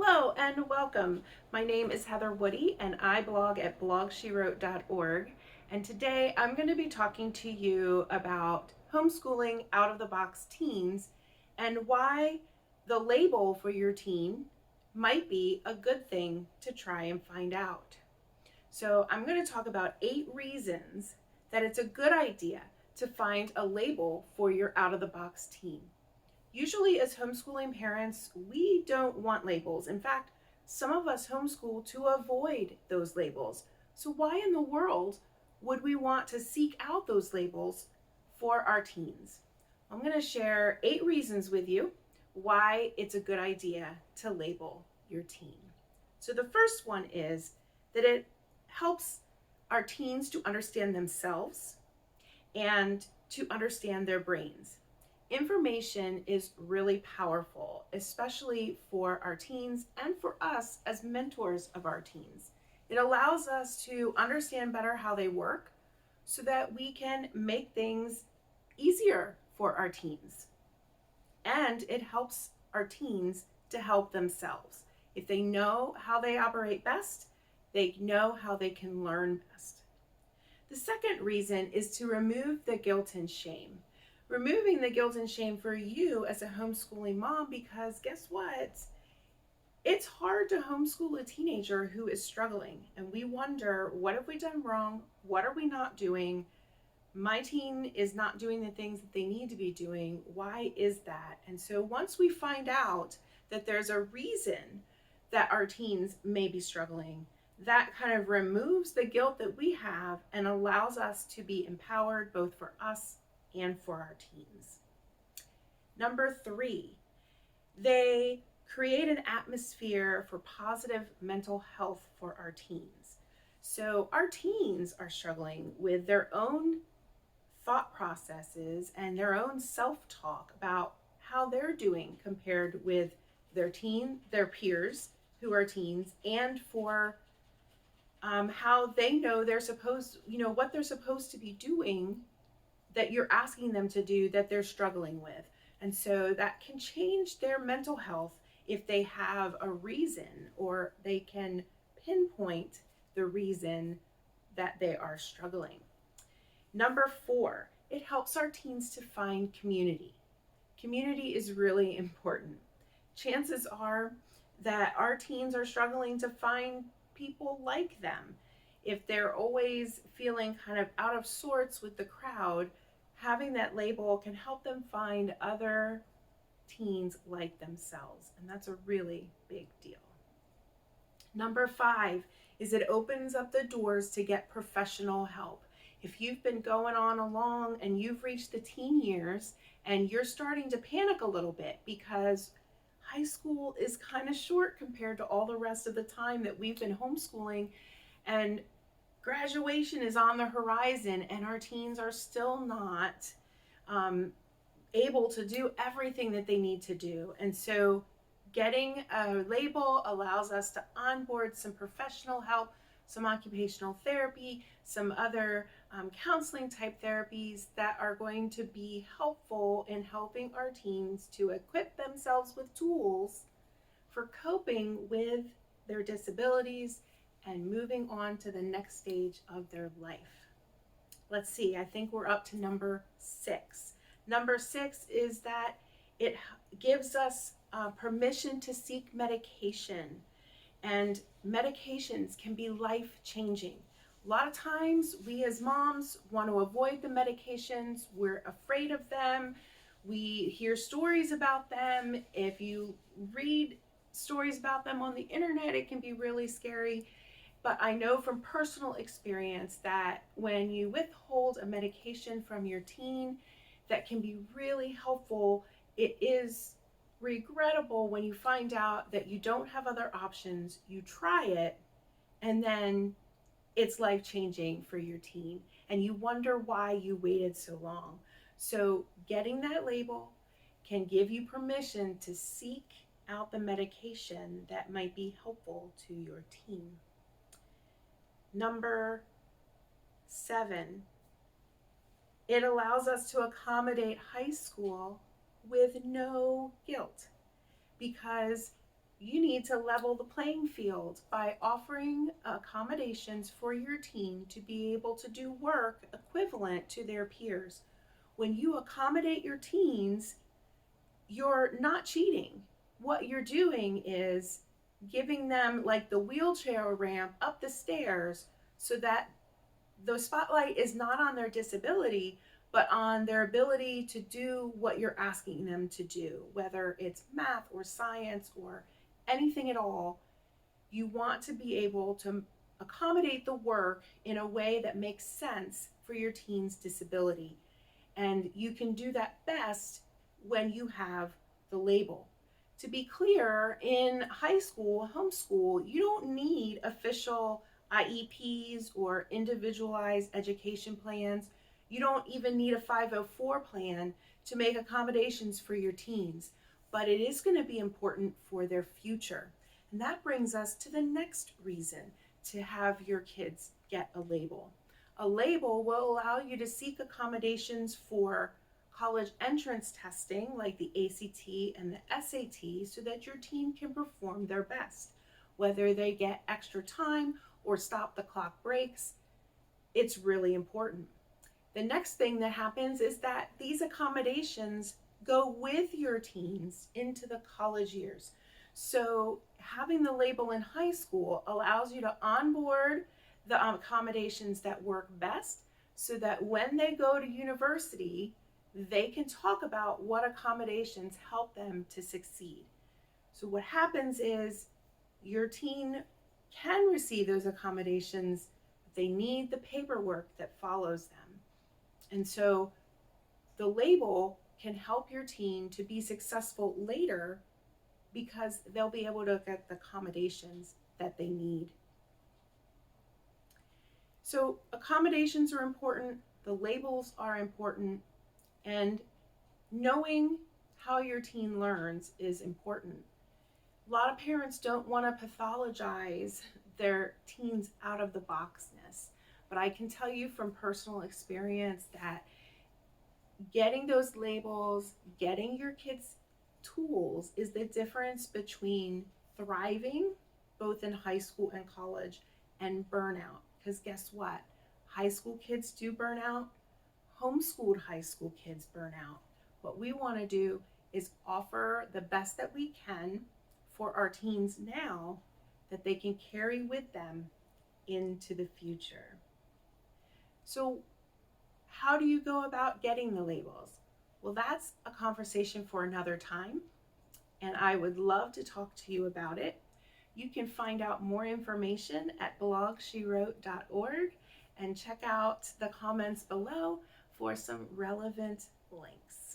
Hello and welcome. My name is Heather Woody and I blog at blogshewrote.org. And today I'm going to be talking to you about homeschooling out of the box teens and why the label for your teen might be a good thing to try and find out. So I'm going to talk about 8 reasons that it's a good idea to find a label for your out of the box teen. Usually, as homeschooling parents, we don't want labels. In fact, some of us homeschool to avoid those labels. So, why in the world would we want to seek out those labels for our teens? I'm going to share 8 reasons with you why it's a good idea to label your teen. So, the first one is that it helps our teens to understand themselves and to understand their brains. Information is really powerful, especially for our teens and for us as mentors of our teens. It allows us to understand better how they work so that we can make things easier for our teens. And it helps our teens to help themselves. If they know how they operate best, they know how they can learn best. The second reason is to remove the guilt and shame. Removing the guilt and shame for you as a homeschooling mom, because guess what? It's hard to homeschool a teenager who is struggling, and we wonder, what have we done wrong? What are we not doing? My teen is not doing the things that they need to be doing. Why is that? And so once we find out that there's a reason that our teens may be struggling, that kind of removes the guilt that we have and allows us to be empowered both for us and for our teens. Number 3, they create an atmosphere for positive mental health for our teens. So our teens are struggling with their own thought processes and their own self-talk about how they're doing compared with their peers who are teens, and for how they know what they're supposed to be doing that you're asking them to do that they're struggling with. And so that can change their mental health if they have a reason, or they can pinpoint the reason that they are struggling. Number 4, it helps our teens to find community. Community is really important. Chances are that our teens are struggling to find people like them. If they're always feeling kind of out of sorts with the crowd, having that label can help them find other teens like themselves, and that's a really big deal. Number 5 is it opens up the doors to get professional help. If you've been going on along and you've reached the teen years and you're starting to panic a little bit because high school is kind of short compared to all the rest of the time that we've been homeschooling, and graduation is on the horizon and our teens are still not able to do everything that they need to do. And so getting a label allows us to onboard some professional help, some occupational therapy, some other counseling type therapies that are going to be helpful in helping our teens to equip themselves with tools for coping with their disabilities and moving on to the next stage of their life. Let's see, I think we're up to number 6. Number 6 is that it gives us permission to seek medication. And medications can be life-changing. A lot of times we as moms want to avoid the medications. We're afraid of them. We hear stories about them. If you read stories about them on the internet, it can be really scary. But I know from personal experience that when you withhold a medication from your teen, that can be really helpful. It is regrettable when you find out that you don't have other options, you try it, and then it's life-changing for your teen, and you wonder why you waited so long. So getting that label can give you permission to seek out the medication that might be helpful to your teen. Number 7, it allows us to accommodate high school with no guilt, because You need to level the playing field by offering accommodations for your teen to be able to do work equivalent to their peers. When you accommodate your teens, you're not cheating. What you're doing is giving them like the wheelchair ramp up the stairs so that the spotlight is not on their disability, but on their ability to do what you're asking them to do, whether it's math or science or anything at all. You want to be able to accommodate the work in a way that makes sense for your teen's disability. And you can do that best when you have the label. To be clear, in high school, homeschool, you don't need official IEPs or individualized education plans. You don't even need a 504 plan to make accommodations for your teens, but it is going to be important for their future. And that brings us to the next reason to have your kids get a label. A label will allow you to seek accommodations for college entrance testing like the ACT and the SAT so that your teen can perform their best. Whether they get extra time or stop the clock breaks, it's really important. The next thing that happens is that these accommodations go with your teens into the college years. So having the label in high school allows you to onboard the accommodations that work best so that when they go to university, they can talk about what accommodations help them to succeed. So what happens is your teen can receive those accommodations, but they need the paperwork that follows them. And so the label can help your teen to be successful later because they'll be able to get the accommodations that they need. So accommodations are important, the labels are important, and knowing how your teen learns is important. A lot of parents don't want to pathologize their teens out of the boxness, but I can tell you from personal experience that getting those labels, getting your kids tools is the difference between thriving both in high school and college and burnout. Because guess what? High school kids do burn out, homeschooled high school kids burn out. What we want to do is offer the best that we can for our teens now that they can carry with them into the future. So, how do you go about getting the labels? Well, that's a conversation for another time, and I would love to talk to you about it. You can find out more information at blogshewrote.org and check out the comments below for some relevant links.